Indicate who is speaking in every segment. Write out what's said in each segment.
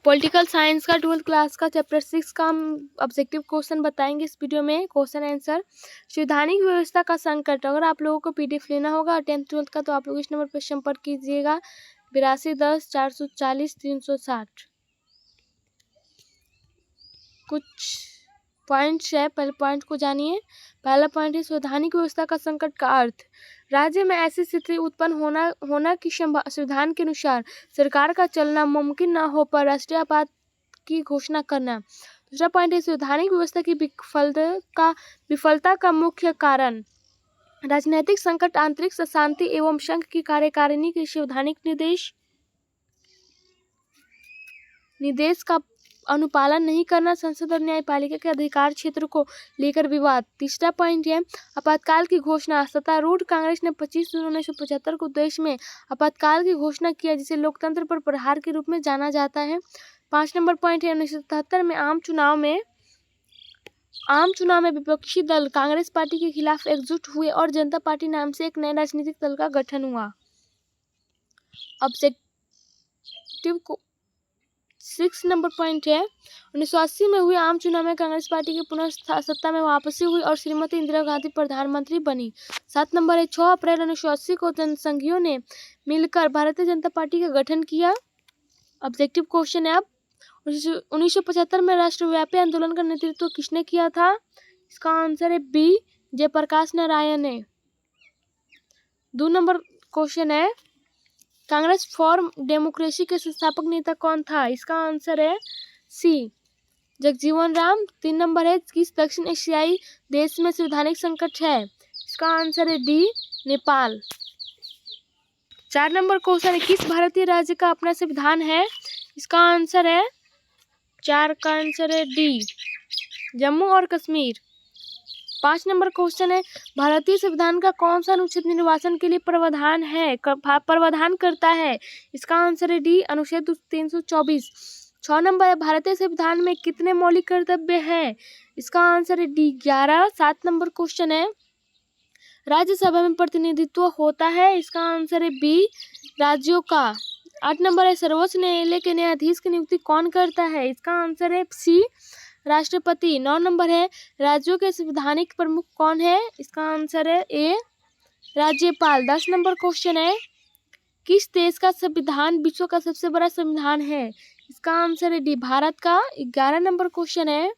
Speaker 1: Political science का 12th class का chapter 6 का हम ऑब्जेक्टिव क्वेश्चन बताएंगे इस वीडियो में। क्वेश्चन आंसर, संवैधानिक व्यवस्था का संकट। अगर आप लोगों को पीडीएफ लेना होगा 10th 12th का तो आप लोग इस नंबर पर संपर्क कीजिएगा 8210 440 360। कुछ पॉइंट्स है, पहले पॉइंट को जानिए। पहला पॉइंट है संवैधानिक व्यवस्था का संकट का अर्थ, राज्य में ऐसी स्थिति उत्पन्न होना कि संविधान के अनुसार सरकार का चलना मुमकिन न हो पर राष्ट्रीय आपात की घोषणा करना। दूसरा पॉइंट है संवैधानिक व्यवस्था की विफलता का मुख्य कारण, राजनीतिक संकट, आंतरिक अशांति एवं संघ की कार्यकारिणी के संवैधानिक निर्देश का अनुपालन नहीं करना, संसद और न्यायपालिका के अधिकार क्षेत्र को लेकर विवाद। तीसरा पॉइंट है आपातकाल की घोषणा, सत्तारूढ़ कांग्रेस ने 25 जून 1975 को देश में आपातकाल की घोषणा किया जिसे लोकतंत्र पर प्रहार के रूप में जाना जाता है। 5 नंबर पॉइंट है 1977 में आम चुनाव में विपक्षी दल कांग्रेस पार्टी के खिलाफ एकजुट हुए और जनता पार्टी नाम से एक नए राजनीतिक दल का गठन हुआ। ऑब्जेक्टिव 6 नंबर पॉइंट है 1980 में हुए आम चुनाव में कांग्रेस पार्टी की पुनः सत्ता में वापसी हुई और श्रीमती इंदिरा गांधी प्रधानमंत्री बनी। 7 नंबर है 6 अप्रैल 1980 को जनसंघियों ने मिलकर भारतीय जनता पार्टी का गठन किया। ऑब्जेक्टिव क्वेश्चन है अब 1975 में राष्ट्रव्यापी आंदोलन का नेतृत्व किसने किया था? इसका आंसर है बी, जयप्रकाश नारायण ने। 2 नंबर क्वेश्चन है कांग्रेस फॉर डेमोक्रेसी के संस्थापक नेता कौन था? इसका आंसर है सी, जगजीवन राम। 3 नंबर है किस दक्षिण एशियाई देश में संवैधानिक संकट है? इसका आंसर है डी, नेपाल। 4 नंबर क्वेश्चन है किस भारतीय राज्य का अपना संविधान है? इसका आंसर है 4 का आंसर है डी, जम्मू और कश्मीर। 5 नंबर क्वेश्चन है भारतीय संविधान का कौन सा अनुच्छेद निर्वाचन के लिए प्रावधान करता है? इसका आंसर है डी, अनुच्छेद 324। 6 नंबर है भारतीय संविधान में कितने मौलिक कर्तव्य हैं? इसका आंसर है डी, 11। 7 नंबर क्वेश्चन है राज्यसभा में प्रतिनिधित्व होता है? इसका आंसर है बी, राज्यों का। 8 नंबर है सर्वोच्च न्यायालय के न्यायाधीश की नियुक्ति कौन करता है? इसका आंसर है सी, राष्ट्रपति। 9 नंबर है राज्यों के संवैधानिक प्रमुख कौन है? इसका आंसर है ए, राज्यपाल। 10 नंबर क्वेश्चन है किस देश का संविधान विश्व का सबसे बड़ा संविधान है? इसका आंसर है डी, भारत का। 11 नंबर क्वेश्चन है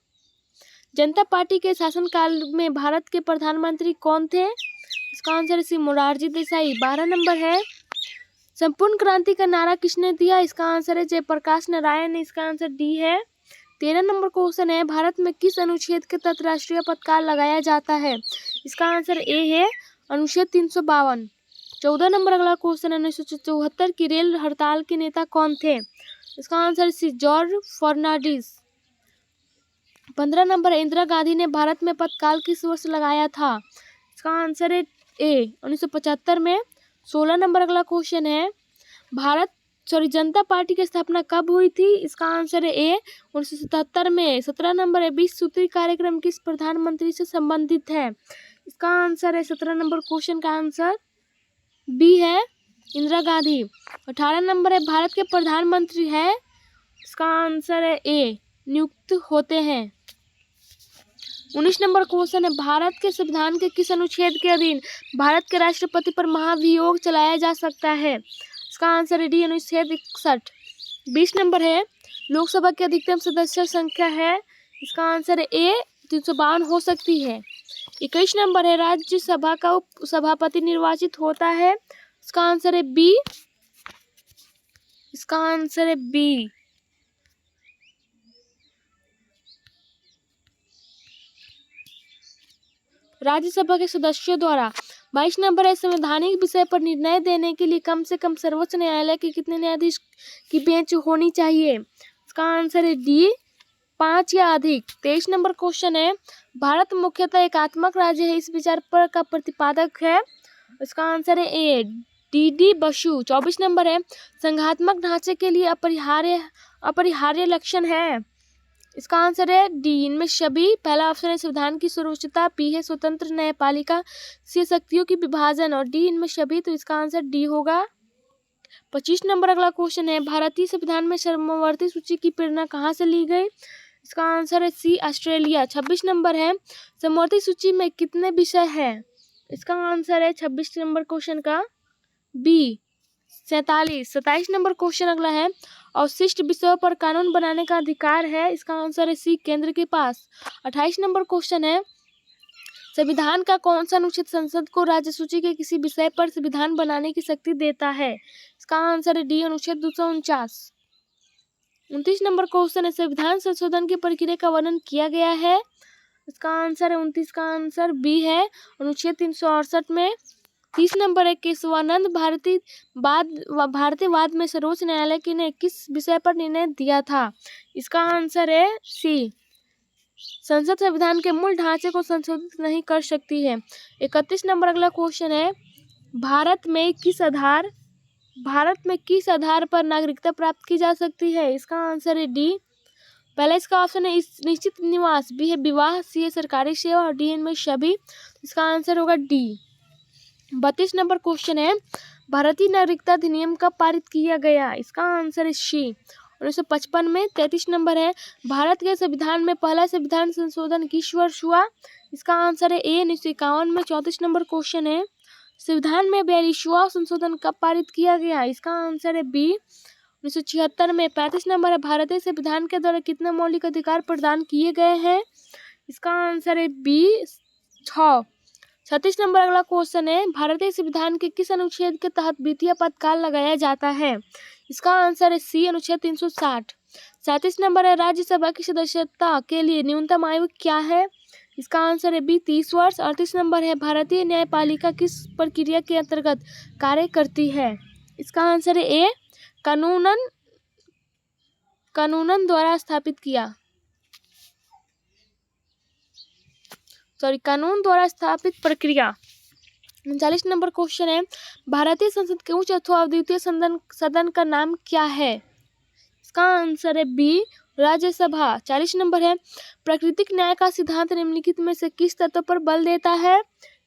Speaker 1: जनता पार्टी के शासनकाल में भारत के प्रधानमंत्री कौन थे? इसका आंसर है सी, मोरारजी देसाई। 12 नंबर है संपूर्ण क्रांति का नारा किसने दिया? इसका आंसर है जयप्रकाश नारायण ने। इसका आंसर डी है। 13 नंबर क्वेश्चन है भारत में किस अनुच्छेद के तहत राष्ट्रीय आपातकाल लगाया जाता है? इसका आंसर ए है, अनुच्छेद 352। 14 नंबर अगला क्वेश्चन है 1974 की रेल हड़ताल के नेता कौन थे? इसका answer C, George Fernandes. 15 number है इंदिरा गांधी ने भारत में आपातकाल किस वर्ष लगाया था? इसका आंसर है ए, 1975 में। 16 नंबर अगला क्वेश्चन है जनता पार्टी की स्थापना कब हुई थी? इसका आंसर है ए, 1977 में। 17 नंबर है 20 सूत्री कार्यक्रम किस प्रधानमंत्री से संबंधित है? इसका आंसर है 17 नंबर क्वेश्चन का आंसर बी है, इंदिरा गांधी। 18 नंबर है भारत के प्रधानमंत्री है? इसका आंसर है ए, नियुक्त होते हैं। 19 नंबर क्वेश्चन है भारत के संविधान के किस अनुच्छेद के अधीन भारत के राष्ट्रपति पर महाभियोग चलाया जा सकता है? इसका आंसर है डी, अनुच्छेद 61। 20 नंबर है लोकसभा की अधिकतम सदस्य संख्या है? इसका आंसर है ए, 352 हो सकती है। 21 नंबर है राज्यसभा का उप सभापति निर्वाचित होता है? इसका आंसर है बी, इसका आंसर है बी। राज्यसभा के सदस्यों द्वारा। 22 नंबर है संवैधानिक विषय पर निर्णय देने के लिए कम से कम सर्वोच्च न्यायालय के कितने न्यायाधीश की बेंच होनी चाहिए? इसका आंसर है डी, 5 या अधिक। 23 नंबर क्वेश्चन है भारत मुख्यतः एकात्मक राज्य है इस विचार पर का प्रतिपादक है? इसका आंसर है ए, डी बसु। 24 नंबर है संघात्मक ढांचे के लिए अपरिहार्य लक्षण है? इसका आंसर है डी, इनमें सभी। पहला ऑप्शन है संविधान की सर्वोच्चता, बी है स्वतंत्र न्यायपालिका, सी शक्तियों की विभाजन और डी इनमें सभी। तो इसका आंसर डी होगा। 25 नंबर अगला क्वेश्चन है, भारतीय संविधान में समवर्ती सूची की प्रेरणा कहाँ से ली गई? इसका आंसर है सी, ऑस्ट्रेलिया। 26 नंबर है, समवर्ती सूची में कितने विषय है? इसका आंसर है 26 नंबर क्वेश्चन का बी, 47। 27 नंबर क्वेश्चन अगला है, अवशिष्ट विषयों पर कानून बनाने का अधिकार है? इसका आंसर है सी, केंद्र के पास। 28 नंबर क्वेश्चन है, संविधान का कौन सा अनुच्छेद संसद को राज्य सूची के किसी विषय पर संविधान बनाने की शक्ति देता है? इसका आंसर है डी, अनुच्छेद 249। 29 नंबर क्वेश्चन है, संविधान संशोधन की प्रक्रिया का वर्णन किया गया है? इसका आंसर है 29 का आंसर बी है, अनुच्छेद 368 में। 30 नंबर है, केशवानंद भारतीयवाद में सर्वोच्च न्यायालय की ने किस विषय पर निर्णय दिया था? इसका आंसर है सी, संसद संविधान के मूल ढांचे को संशोधित नहीं कर सकती है। 31 नंबर अगला क्वेश्चन है, भारत में किस आधार पर नागरिकता प्राप्त की जा सकती है? इसका आंसर है डी। पहला इसका ऑप्शन है इस निश्चित निवास, बी है विवाह, सी है सरकारी सेवा और डी इनमें सभी। इसका आंसर होगा डी। 32 नंबर क्वेश्चन है, भारतीय नागरिकता अधिनियम कब पारित किया गया? इसका आंसर है सी, 1955 में। 33 नंबर है, भारत के संविधान में पहला संविधान संशोधन किस वर्ष हुआ? इसका आंसर है ए, 1951 में। 34 नंबर क्वेश्चन है, संविधान में 42वां संशोधन कब पारित किया गया? इसका आंसर है बी, 1976 में। 35 नंबर है, भारतीय संविधान के द्वारा कितने मौलिक अधिकार प्रदान किए गए हैं? इसका आंसर है बी, 6। 36 नंबर अगला क्वेश्चन है, भारतीय संविधान के किस अनुच्छेद के तहत वित्तीय आपातकाल लगाया जाता है? इसका आंसर है सी, अनुच्छेद 360। 37 नंबर है, राज्यसभा की सदस्यता के लिए न्यूनतम आयु क्या है? इसका आंसर है बी, 30 वर्ष। 38 नंबर है, भारतीय न्यायपालिका किस प्रक्रिया के अंतर्गत कार्य करती है? इसका आंसर है ए, कानूनन द्वारा स्थापित प्रक्रिया। 39 नंबर क्वेश्चन है, भारतीय संसद के उच्च अथवा अद्वितीय सदन का नाम क्या है? इसका आंसर है बी, राज्यसभा। 40 नंबर है, प्राकृतिक न्याय का सिद्धांत निम्नलिखित में से किस तत्व पर बल देता है?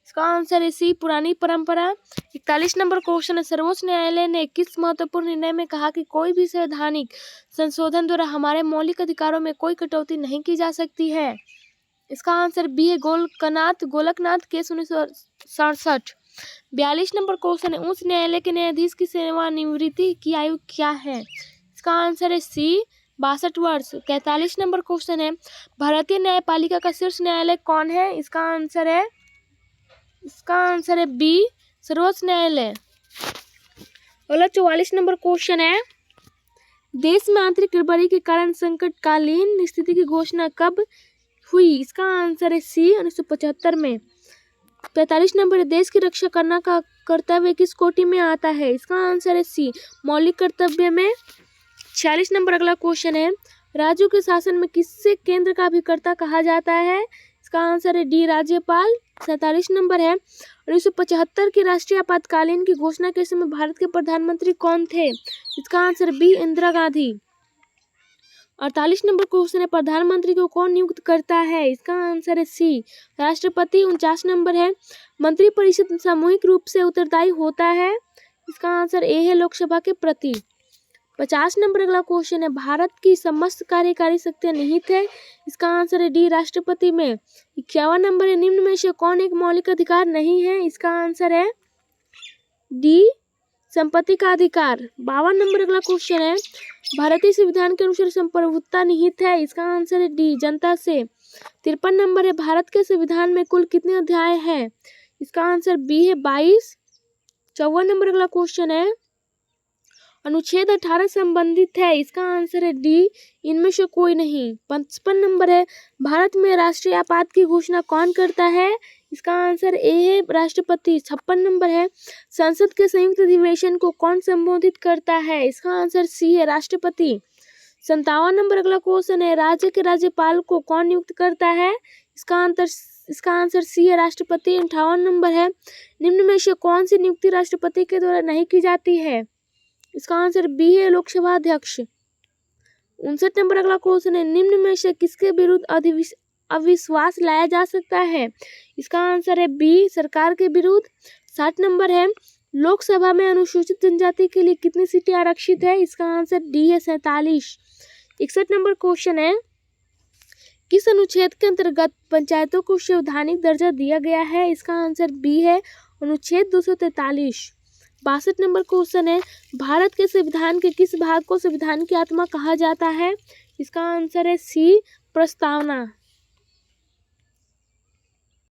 Speaker 1: इसका आंसर है सी, पुरानी परंपरा। 41 नंबर क्वेश्चन है, सर्वोच्च न्यायालय ने किस महत्वपूर्ण निर्णय में कहा कि कोई भी संवैधानिक संशोधन द्वारा हमारे मौलिक अधिकारों में कोई कटौती नहीं की जा सकती है? इसका आंसर बी है, गोलकनाथ केस 1967। 42 नंबर क्वेश्चन है, उच्च न्यायालय के न्यायाधीश की सेवानिवृत्ति की आयु क्या है? इसका आंसर है सी, 62 वर्ष। 43 नंबर क्वेश्चन है, भारतीय न्यायपालिका का शीर्ष न्यायालय कौन है? इसका आंसर है बी, सर्वोच्च न्यायालय। अगला 44 नंबर क्वेश्चन है, देश में आंतरिक गड़बड़ी के कारण संकटकालीन स्थिति की घोषणा कब हुई? इसका आंसर है सी, 1975 में। 45 नंबर है, देश की रक्षा करना का कर्तव्य किस कोटि में आता है? इसका आंसर है सी, मौलिक कर्तव्य में। 46 नंबर अगला क्वेश्चन है, राज्यों के शासन में किससे केंद्र का अभिकर्ता कहा जाता है? इसका आंसर है डी, राज्यपाल। 47 नंबर है, 1975 की राष्ट्रीय आपातकालीन की घोषणा के समय भारत के प्रधानमंत्री कौन थे? इसका answer B, Indira Gandhi. 48 number question है, प्रधानमंत्री को कौन नियुक्त करता है? इसका आंसर है सी, राष्ट्रपति। 49 नंबर है, मंत्रिपरिषद सामूहिक रूप से उत्तरदायी होता है? इसका आंसर ए है, लोकसभा के प्रति। 50 नंबर अगला क्वेश्चन है, भारत की समस्त कार्यकारी शक्तियां निहित है? इसका आंसर है डी, राष्ट्रपति में। 51 नंबर है, निम्न में से कौन एक मौलिक अधिकार नहीं है? इसका आंसर है डी, संपत्ति का अधिकार। 52 नंबर अगला क्वेश्चन है, भारतीय संविधान के अनुसार संप्रभुता निहित है? इसका आंसर है डी, जनता से। 53 नंबर है, भारत के संविधान में कुल कितने अध्याय हैं? इसका आंसर बी है, 22। 54 नंबर अगला क्वेश्चन है, अनुच्छेद 18 संबंधित है? इसका आंसर है डी, इनमें से कोई नहीं। 55 नंबर है, भारत में राष्ट्रीय आपात की घोषणा कौन करता है? इसका आंसर ए है, राष्ट्रपति। 56 नंबर है, संसद के संयुक्त अधिवेशन को कौन संबोधित करता है? इसका आंसर सी है, राष्ट्रपति। 57 नंबर अगला क्वेश्चन है, राज्य के राज्यपाल को कौन नियुक्त करता है? इसका आंसर सी है, राष्ट्रपति। 58 नंबर है, निम्न में से कौन सी नियुक्ति राष्ट्रपति के द्वारा नहीं की जाती है? इसका आंसर बी है, लोकसभा अध्यक्ष। 59 नंबर अगला क्वेश्चन है, निम्न में से किसके विरुद्ध अविश्वास लाया जा सकता है? इसका आंसर है बी, सरकार के विरुद्ध। 60 नंबर है, लोकसभा में अनुसूचित जनजाति के लिए कितनी सीटें आरक्षित है? इसका आंसर डी है 47। 61 नंबर क्वेश्चन है, किस अनुच्छेद के अंतर्गत पंचायतों को संवैधानिक दर्जा दिया गया है? इसका आंसर बी है अनुच्छेद 243। 62 नंबर क्वेश्चन है, भारत के संविधान के किस भाग को संविधान की आत्मा कहा जाता है? इसका आंसर है सी प्रस्तावना।